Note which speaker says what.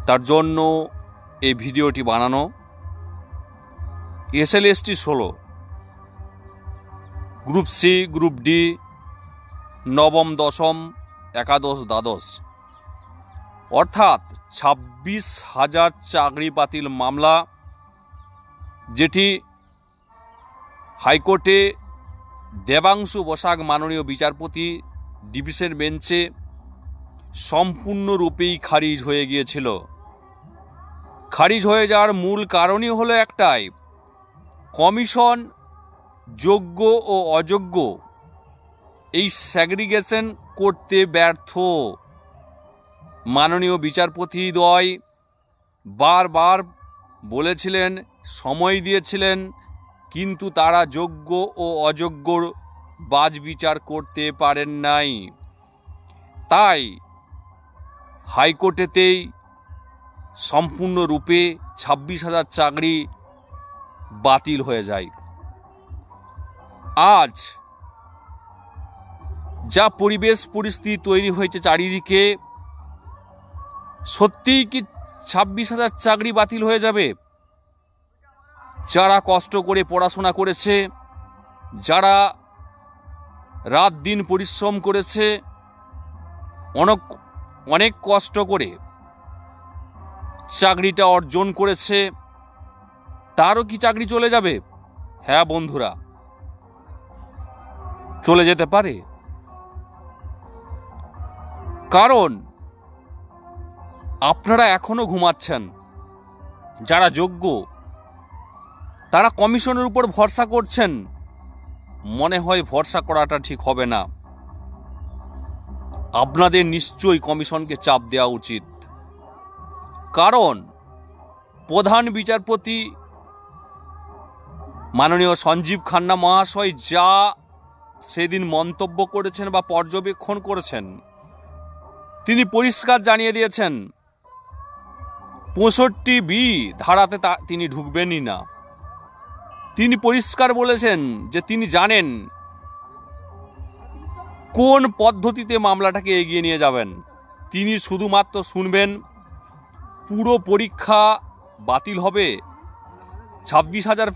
Speaker 1: তার জন্য এই ভিডিওটি বানানো। SLST 16, group C, group D, নবম, দশম, একাদশ, দ্বাদশ, অর্থাৎ 26,000 চাকরি বাতিল মামলা, যেটি হাইকোর্টে দেবাংশু বসাক মাননীয় বিচারপতি ডিভিশন বেঞ্চে সম্পূর্ণরূপেই খারিজ হয়ে গিয়েছিল। খারিজ হয়ে যাওয়ার মূল কারণই হলো একটাই, কমিশন যোগ্য ও অযোগ্য এই সেগ্রিগেশন করতে ব্যর্থ। মাননীয় বিচারপতিদ্বয় বারবার বলেছিলেন, সময় দিয়েছিলেন, কিন্তু তারা যোগ্য ও অযোগ্যর বাজ বিচার করতে পারেন নাই। তাই হাইকোর্টেতেই সম্পূর্ণরূপে 26,000 চাকরি বাতিল হয়ে যায়। আজ যা পরিবেশ পরিস্থিতি তৈরি হয়েছে চারিদিকে, সত্যিই কি 26,000 চাকরি বাতিল হয়ে যাবে? যারা কষ্ট করে পড়াশোনা করেছে, যারা রাত দিন পরিশ্রম করেছে, অনেক কষ্ট করে চাকরিটা অর্জন করেছে, তারও কি চাকরি চলে যাবে? হ্যাঁ বন্ধুরা, চলে যেতে পারে। কারণ আপনারা এখনো ঘুমাচ্ছেন। যারা যোগ্য তারা কমিশনের উপর ভরসা করছেন। মনে হয় ভরসা করাটা ঠিক হবে না। আপনাদের নিশ্চয়ই কমিশনকে চাপ দেওয়া উচিত। কারণ প্রধান বিচারপতি মাননীয় সঞ্জীব খান্না মহাশয় যা সেদিন মন্তব্য করেছেন বা পর্যবেক্ষণ করেছেন, তিনি পরিষ্কার জানিয়ে দিয়েছেন 65B ধারাতে তিনি ঢুকবেনই না। তিনি পরিষ্কার বলেছেন যে তিনি জানেন কোন পদ্ধতিতে মামলাটাকে এগিয়ে নিয়ে যাবেন। তিনি শুধুমাত্র শুনবেন পুরো পরীক্ষা বাতিল হবে, 26,000